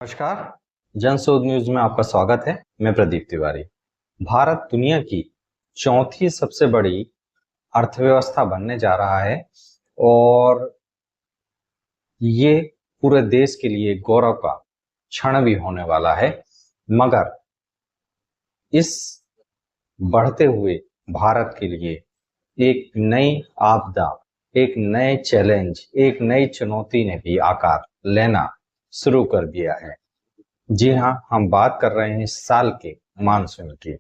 नमस्कार। जनशोध न्यूज में आपका स्वागत है। मैं प्रदीप तिवारी। भारत दुनिया की चौथी सबसे बड़ी अर्थव्यवस्था बनने जा रहा है और ये पूरे देश के लिए गौरव का क्षण भी होने वाला है। मगर इस बढ़ते हुए भारत के लिए एक नई आपदा, एक नए चैलेंज, एक नई चुनौती ने भी आकार लेना शुरू कर दिया है। जी हाँ, हम बात कर रहे हैं इस साल के मानसून की।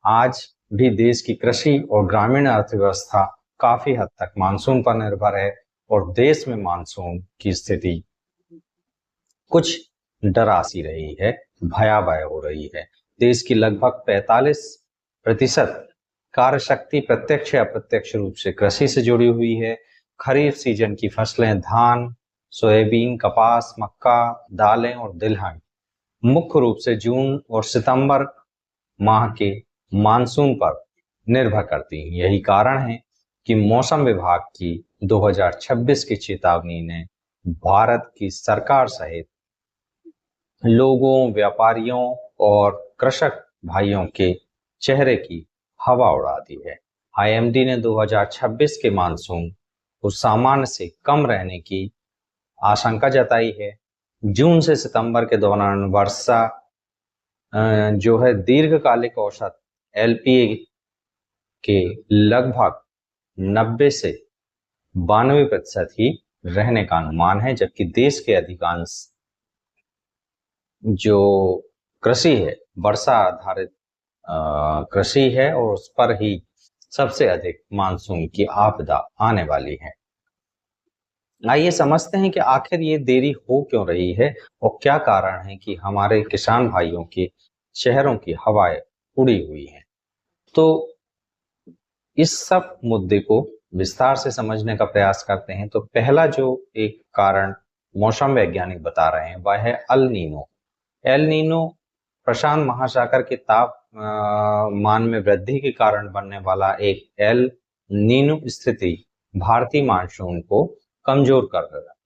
आज भी देश की कृषि और ग्रामीण अर्थव्यवस्था काफी हद तक मानसून पर निर्भर है और देश में मानसून की स्थिति कुछ डरा सी रही है, भयावह हो रही है। देश की लगभग 45% कार्य शक्ति प्रत्यक्ष या अप्रत्यक्ष रूप से कृषि से जुड़ी हुई है। खरीफ सीजन की फसलें धान, सोयाबीन, कपास, मक्का, दालें और तिलहन मुख्य रूप से जून और सितंबर माह के मानसून पर निर्भर करती हैं। यही कारण है कि मौसम विभाग की 2026 की चेतावनी ने भारत की सरकार सहित लोगों, व्यापारियों और कृषक भाइयों के चेहरे की हवा उड़ा दी है। आईएमडी ने 2026 के मानसून को सामान्य से कम रहने की आशंका जताई है। जून से सितंबर के दौरान वर्षा जो है दीर्घकालिक औसत एलपीए के लगभग 90 से 92% ही रहने का अनुमान है, जबकि देश के अधिकांश जो कृषि है वर्षा आधारित कृषि है और उस पर ही सबसे अधिक मानसून की आपदा आने वाली है। आइए समझते हैं कि आखिर ये देरी हो क्यों रही है और क्या कारण है कि हमारे किसान भाइयों के चेहरों की हवाएं उड़ी हुई हैं। तो इस सब मुद्दे को विस्तार से समझने का प्रयास करते हैं। तो पहला जो एक कारण मौसम वैज्ञानिक बता रहे हैं वह है अल नीनो। एल नीनो प्रशांत महासागर के तापमान में वृद्धि के कारण बनने वाला एक एल नीनो स्थिति भारतीय मानसून को कमजोर कर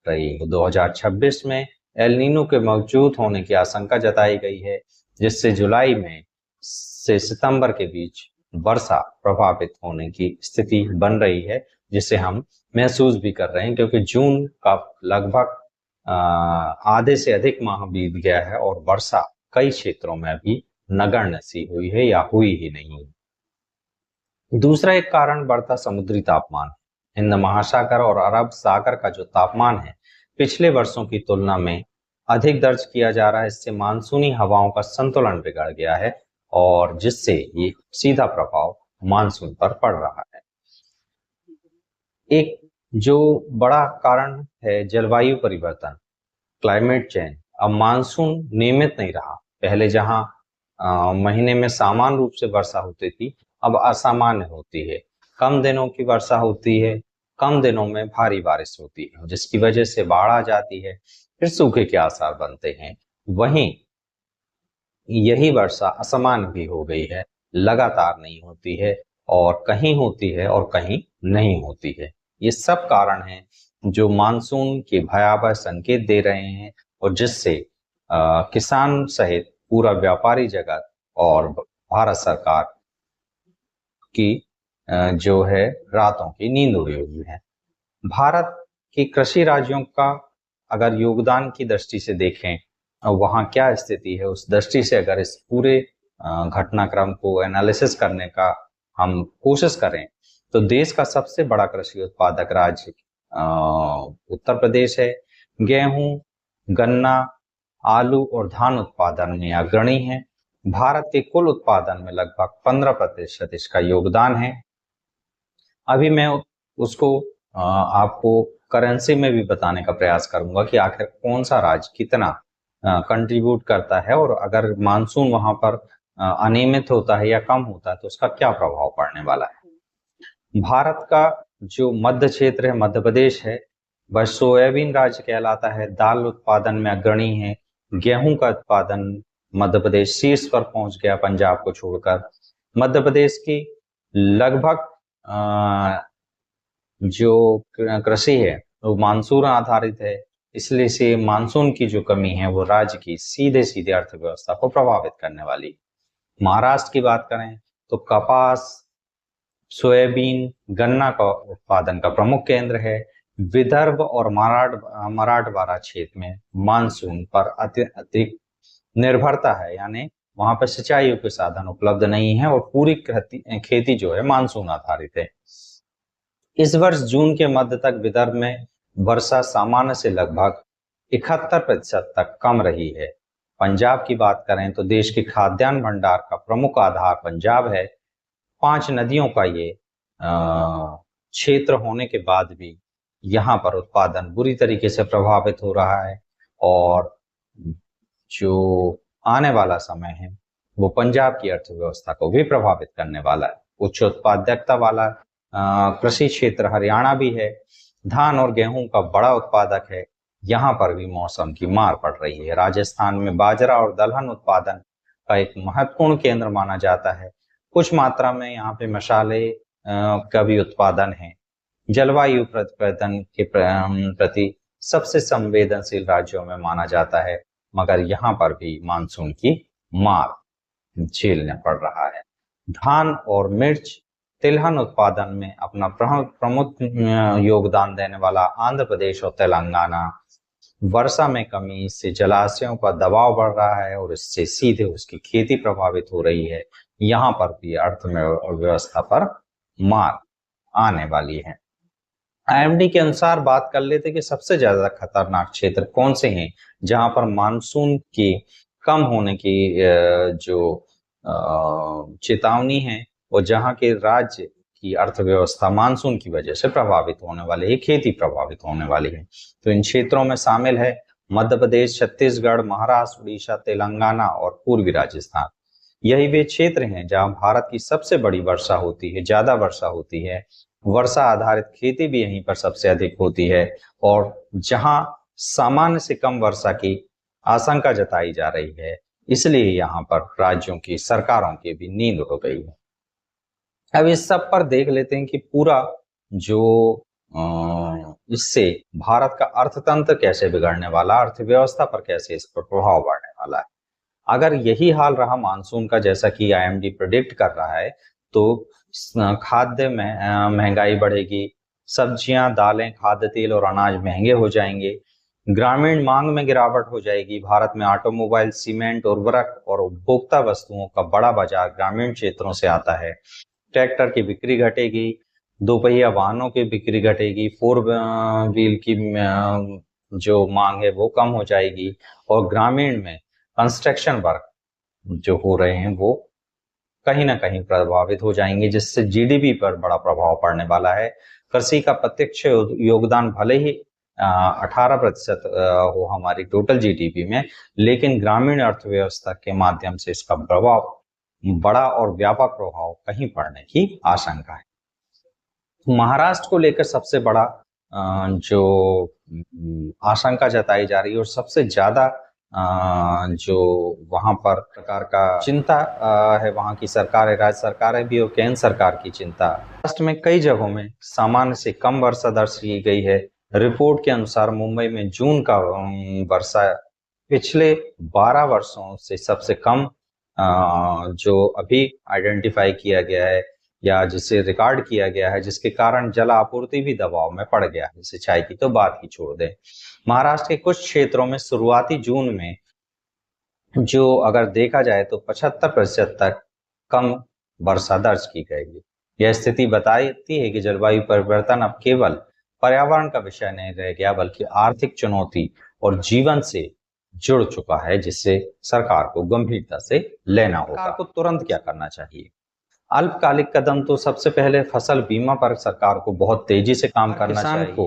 रही है। 2026 में एल नीनो के मौजूद होने की आशंका जताई गई है, जिससे जुलाई में से सितंबर के बीच वर्षा प्रभावित होने की स्थिति बन रही है, जिसे हम महसूस भी कर रहे हैं, क्योंकि जून का लगभग आधे से अधिक माह बीत गया है और वर्षा कई क्षेत्रों में अभी नगण्य सी हुई है या हुई ही नहीं। दूसरा एक कारण बढ़ता समुद्री तापमान। हिंद महासागर और अरब सागर का जो तापमान है पिछले वर्षों की तुलना में अधिक दर्ज किया जा रहा है। इससे मानसूनी हवाओं का संतुलन बिगड़ गया है और जिससे ये सीधा प्रभाव मानसून पर पड़ रहा है। एक जो बड़ा कारण है जलवायु परिवर्तन, क्लाइमेट चेंज। अब मानसून नियमित नहीं रहा। पहले जहां महीने में सामान्य रूप से वर्षा होती थी, अब असामान्य होती है। कम दिनों की वर्षा होती है, कम दिनों में भारी बारिश होती है, जिसकी वजह से बाढ़ आ जाती है, फिर सूखे के आसार बनते हैं। वहीं यही वर्षा असामान्य भी हो गई है, लगातार नहीं होती है और कहीं होती है और कहीं नहीं होती है। ये सब कारण हैं जो मानसून के भयावह संकेत दे रहे हैं और जिससे किसान सहित पूरा व्यापारी जगत और भारत सरकार की जो है रातों की नींद उड़ी हुई है। भारत के कृषि राज्यों का अगर योगदान की दृष्टि से देखें वहाँ क्या स्थिति है, उस दृष्टि से अगर इस पूरे घटनाक्रम को एनालिसिस करने का हम कोशिश करें तो देश का सबसे बड़ा कृषि उत्पादक राज्य उत्तर प्रदेश है। गेहूं, गन्ना, आलू और धान उत्पादन में अग्रणी है। भारत के कुल उत्पादन में लगभग 15% इसका योगदान है। अभी मैं उसको आपको करेंसी में भी बताने का प्रयास करूंगा कि आखिर कौन सा राज्य कितना कंट्रीब्यूट करता है और अगर मानसून वहां पर अनियमित होता है या कम होता है तो उसका क्या प्रभाव पड़ने वाला है। भारत का जो मध्य क्षेत्र है, मध्य प्रदेश है, वह सोयाबीन राज्य कहलाता है। दाल उत्पादन में अग्रणी है। गेहूं का उत्पादन मध्य प्रदेश शीर्ष पर पहुंच गया पंजाब को छोड़कर। मध्य प्रदेश की लगभग जो कृषि है वो मानसून आधारित है। इसलिए से मानसून की जो कमी है वो राज्य की सीधे सीधे अर्थव्यवस्था को प्रभावित करने वाली। महाराष्ट्र की बात करें तो कपास, सोयाबीन, गन्ना का उत्पादन का प्रमुख केंद्र है। विदर्भ और मराठवाड़ा क्षेत्र में मानसून पर अतिरिक्त निर्भरता है, यानी वहां पर सिंचाई के साधन उपलब्ध नहीं है और पूरी खेती जो है मानसून आधारित है। इस वर्ष जून के मध्य तक विदर्भ में वर्षा सामान्य से लगभग 71% तक कम रही है। पंजाब की बात करें तो देश के खाद्यान्न भंडार का प्रमुख आधार पंजाब है। 5 नदियों का ये क्षेत्र होने के बाद भी यहाँ पर उत्पादन बुरी तरीके से प्रभावित हो रहा है और जो आने वाला समय है वो पंजाब की अर्थव्यवस्था को भी प्रभावित करने वाला है। उच्च उत्पादकता वाला कृषि क्षेत्र हरियाणा भी है। धान और गेहूं का बड़ा उत्पादक है। यहाँ पर भी मौसम की मार पड़ रही है। राजस्थान में बाजरा और दलहन उत्पादन का एक महत्वपूर्ण केंद्र माना जाता है। कुछ मात्रा में यहाँ पे मसाले का भी उत्पादन है। जलवायु परिवर्तन के प्रति सबसे संवेदनशील राज्यों में माना जाता है, मगर यहाँ पर भी मानसून की मार झेलना पड़ रहा है। धान और मिर्च, तिलहन उत्पादन में अपना प्रमुख योगदान देने वाला आंध्र प्रदेश और तेलंगाना। वर्षा में कमी से जलाशयों का दबाव बढ़ रहा है और इससे सीधे उसकी खेती प्रभावित हो रही है। यहाँ पर भी अर्थव्यवस्था पर मार आने वाली है। आईएमडी के अनुसार बात कर लेते कि सबसे ज्यादा खतरनाक क्षेत्र कौन से हैं जहां पर मानसून के कम होने की जो चेतावनी है और जहां के राज्य की अर्थव्यवस्था मानसून की वजह से प्रभावित होने वाली है, खेती प्रभावित होने वाली है। तो इन क्षेत्रों में शामिल है मध्य प्रदेश, छत्तीसगढ़, महाराष्ट्र, उड़ीसा, तेलंगाना और पूर्वी राजस्थान। यही वे क्षेत्र हैं जहां भारत की सबसे बड़ी वर्षा होती है, ज्यादा वर्षा होती है। वर्षा आधारित खेती भी यहीं पर सबसे अधिक होती है और जहां सामान्य से कम वर्षा की आशंका जताई जा रही है, इसलिए यहाँ पर राज्यों की सरकारों की भी नींद हो गई है। अब इस सब पर देख लेते हैं कि पूरा जो इससे भारत का अर्थतंत्र कैसे बिगड़ने वाला, अर्थव्यवस्था पर कैसे इस पर प्रभाव पड़ने वाला है। अगर यही हाल रहा मानसून का, जैसा कि आईएमडी प्रेडिक्ट कर रहा है, तो खाद्य में महंगाई बढ़ेगी, सब्जियां, दालें, खाद्य तेल और अनाज महंगे हो जाएंगे। ग्रामीण मांग में गिरावट हो जाएगी। भारत में ऑटोमोबाइल, सीमेंट, उर्वरक और उपभोक्ता वस्तुओं का बड़ा बाजार ग्रामीण क्षेत्रों से आता है। ट्रैक्टर की बिक्री घटेगी, दोपहिया वाहनों की बिक्री घटेगी, 4 व्हील की जो मांग है वो कम हो जाएगी और ग्रामीण में कंस्ट्रक्शन वर्क जो हो रहे हैं वो कहीं ना कहीं प्रभावित हो जाएंगे, जिससे जीडीपी पर बड़ा प्रभाव पड़ने वाला है। कृषि का प्रत्यक्ष योगदान भले ही 18% हो हमारी टोटल जीडीपी में, लेकिन ग्रामीण अर्थव्यवस्था के माध्यम से इसका प्रभाव बड़ा और व्यापक प्रभाव कहीं पड़ने की आशंका है। महाराष्ट्र को लेकर सबसे बड़ा जो आशंका जताई जा रही है और सबसे ज्यादा जो वहां पर सरकार का चिंता है, वहां की सरकार है, राज्य सरकारें भी और केंद्र सरकार की चिंता। महाराष्ट्र में कई जगहों में सामान्य से कम वर्षा दर्ज की गई है। रिपोर्ट के अनुसार मुंबई में जून का वर्षा पिछले 12 वर्षों से सबसे कम जो अभी आइडेंटिफाई किया गया है या जिसे रिकॉर्ड किया गया है, जिसके कारण जल आपूर्ति भी दबाव में पड़ गया है। सिंचाई की तो बात ही छोड़ दें। महाराष्ट्र के कुछ क्षेत्रों में शुरुआती जून में जो अगर देखा जाए तो 75% तक कम वर्षा दर्ज की गई। यह स्थिति बताती है कि जलवायु परिवर्तन अब केवल पर्यावरण का विषय नहीं रह गया, बल्कि आर्थिक चुनौती और जीवन से जुड़ चुका है, जिससे सरकार को गंभीरता से लेना होगा। सरकार को तुरंत क्या करना चाहिए? अल्पकालिक कदम तो सबसे पहले फसल बीमा पर सरकार को बहुत तेजी से काम करना चाहिए। को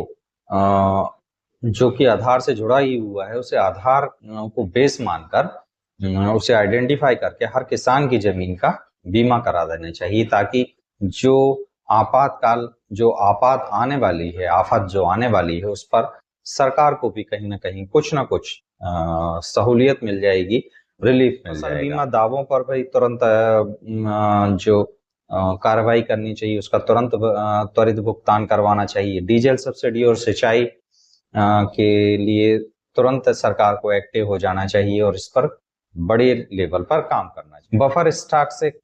जो कि आधार से जुड़ा ही हुआ है, उसे आधार को बेस मानकर उसे आइडेंटिफाई करके हर किसान की जमीन का बीमा करा देना चाहिए, ताकि जो आपातकाल जो आपात आने वाली है, आफत जो आने वाली है, उस पर सरकार को भी कहीं ना कहीं कुछ ना कुछ सहूलियत मिल जाएगी, रिलीफ मिल जाएगा। बीमा दावों पर भी तुरंत जो कार्रवाई करनी चाहिए, उसका तुरंत त्वरित भुगतान करवाना चाहिए। डीजल सब्सिडी और सिंचाई के लिए तुरंत सरकार को एक्टिव हो जाना चाहिए और इस पर बड़े लेवल पर काम करना चाहिए। बफर स्टॉक से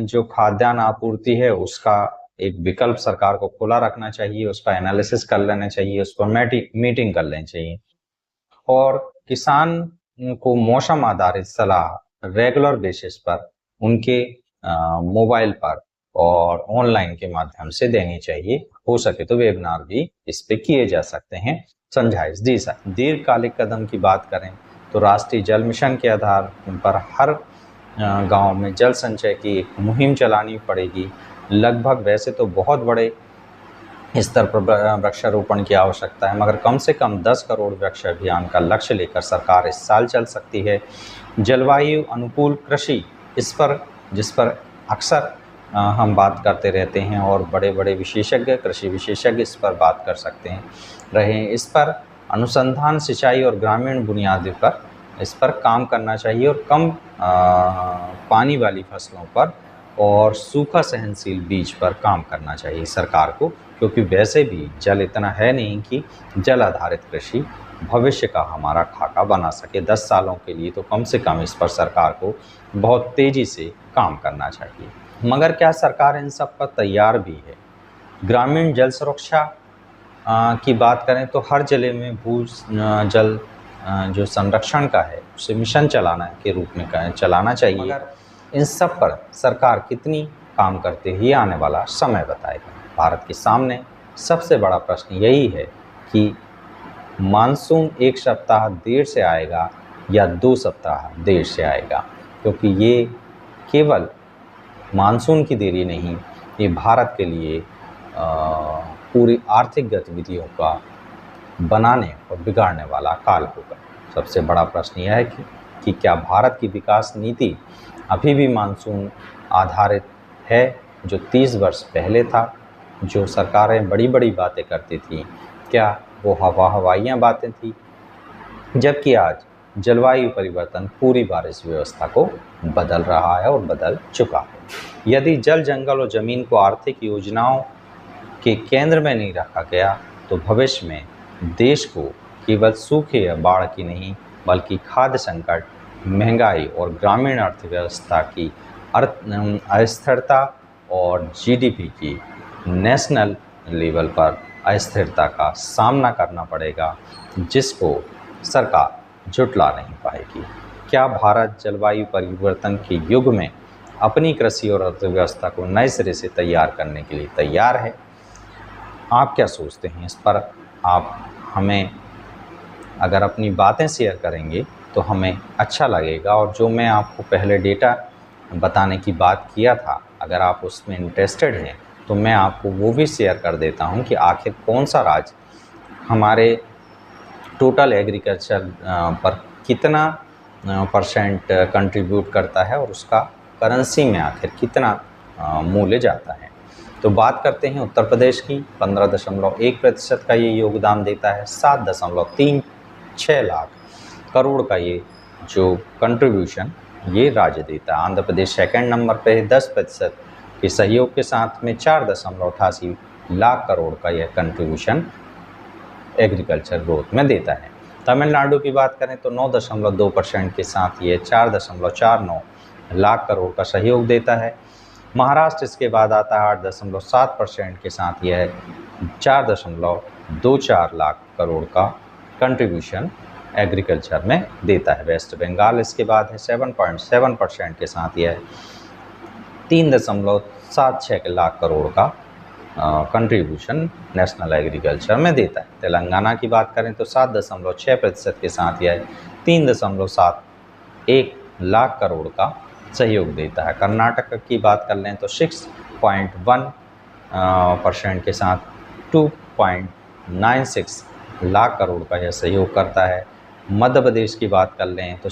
जो खाद्यान्न आपूर्ति है उसका एक विकल्प सरकार को खुला रखना चाहिए, उसका एनालिसिस कर लेना चाहिए, उस पर मीटिंग कर लेनी चाहिए और किसान को मौसम आधारित सलाह रेगुलर बेसिस पर उनके मोबाइल पर और ऑनलाइन के माध्यम से देनी चाहिए। हो सके तो वेबिनार भी इस पे किए जा सकते हैं, समझाइश दी सकती। दीर्घकालिक कदम की बात करें तो राष्ट्रीय जल मिशन के आधार पर हर गांव में जल संचय की एक मुहिम चलानी पड़ेगी। लगभग वैसे तो बहुत बड़े स्तर पर वृक्षारोपण की आवश्यकता है, मगर कम से कम 10 करोड़ वृक्ष अभियान का लक्ष्य लेकर सरकार इस साल चल सकती है। जलवायु अनुकूल कृषि, जिस पर अक्सर हम बात करते रहते हैं और बड़े बड़े विशेषज्ञ, कृषि विशेषज्ञ इस पर बात कर सकते हैं रहे। इस पर अनुसंधान, सिंचाई और ग्रामीण बुनियादी पर इस पर काम करना चाहिए और कम पानी वाली फसलों पर और सूखा सहनशील बीज पर काम करना चाहिए सरकार को, क्योंकि वैसे भी जल इतना है नहीं कि जल आधारित कृषि भविष्य का हमारा खाका बना सके। 10 सालों के लिए तो कम से कम इस पर सरकार को बहुत तेज़ी से काम करना चाहिए। मगर क्या सरकार इन सब पर तैयार भी है? ग्रामीण जल सुरक्षा की बात करें तो हर जिले में भू जल जो संरक्षण का है उसे मिशन चलाना के रूप में चलाना चाहिए। मगर इन सब पर सरकार कितनी काम करती है ये आने वाला समय बताएगा। भारत के सामने सबसे बड़ा प्रश्न यही है कि मानसून 1 सप्ताह देर से आएगा या 2 सप्ताह देर से आएगा, क्योंकि ये केवल मानसून की देरी नहीं, ये भारत के लिए पूरी आर्थिक गतिविधियों का बनाने और बिगाड़ने वाला काल होगा। सबसे बड़ा प्रश्न यह है कि क्या भारत की विकास नीति अभी भी मानसून आधारित है, जो 30 वर्ष पहले था, जो सरकारें बड़ी बड़ी बातें करती थी, क्या वो हवाइयाँ बातें थी? जबकि आज जलवायु परिवर्तन पूरी बारिश व्यवस्था को बदल रहा है और बदल चुका है। यदि जल, जंगल और ज़मीन को आर्थिक योजनाओं के केंद्र में नहीं रखा गया तो भविष्य में देश को केवल सूखे या बाढ़ की नहीं बल्कि खाद्य संकट, महंगाई और ग्रामीण अर्थव्यवस्था की अस्थिरता और जीडीपी की नेशनल लेवल पर अस्थिरता का सामना करना पड़ेगा, जिसको सरकार झुठला नहीं पाएगी। क्या भारत जलवायु परिवर्तन के युग में अपनी कृषि और अर्थव्यवस्था को नए सिरे से तैयार करने के लिए तैयार है? आप क्या सोचते हैं इस पर? आप हमें अगर अपनी बातें शेयर करेंगे तो हमें अच्छा लगेगा। और जो मैं आपको पहले डेटा बताने की बात किया था, अगर आप उसमें इंटरेस्टेड हैं तो मैं आपको वो भी शेयर कर देता हूं कि आखिर कौन सा राज्य हमारे टोटल एग्रीकल्चर पर कितना % कंट्रीब्यूट करता है और उसका करेंसी में आखिर कितना मूल्य जाता है। तो बात करते हैं उत्तर प्रदेश की। 15.1% का ये योगदान देता है। 7.36 लाख करोड़ का ये जो कंट्रीब्यूशन ये राज्य देता है। आंध्र प्रदेश सेकंड नंबर पे है 10% के सहयोग के साथ में 4.88 लाख करोड़ का यह कंट्रीब्यूशन एग्रीकल्चर ग्रोथ में देता है। तमिलनाडु की बात करें तो 9.2% के साथ ये 4.49 लाख करोड़ का सहयोग देता है। महाराष्ट्र इसके बाद आता है 8.7% के साथ यह 4.24 लाख करोड़ का कंट्रीब्यूशन एग्रीकल्चर में देता है। वेस्ट बंगाल इसके बाद है 7.7% के साथ यह 3.76 लाख करोड़ का कंट्रीब्यूशन नेशनल एग्रीकल्चर में देता है। तेलंगाना की बात करें तो 7.6% के साथ यह 3.71 लाख करोड़ का सहयोग देता है। कर्नाटक की बात कर लें तो 6.1% के साथ 2.96 लाख करोड़ का यह सहयोग करता है। मध्य प्रदेश की बात कर लें तो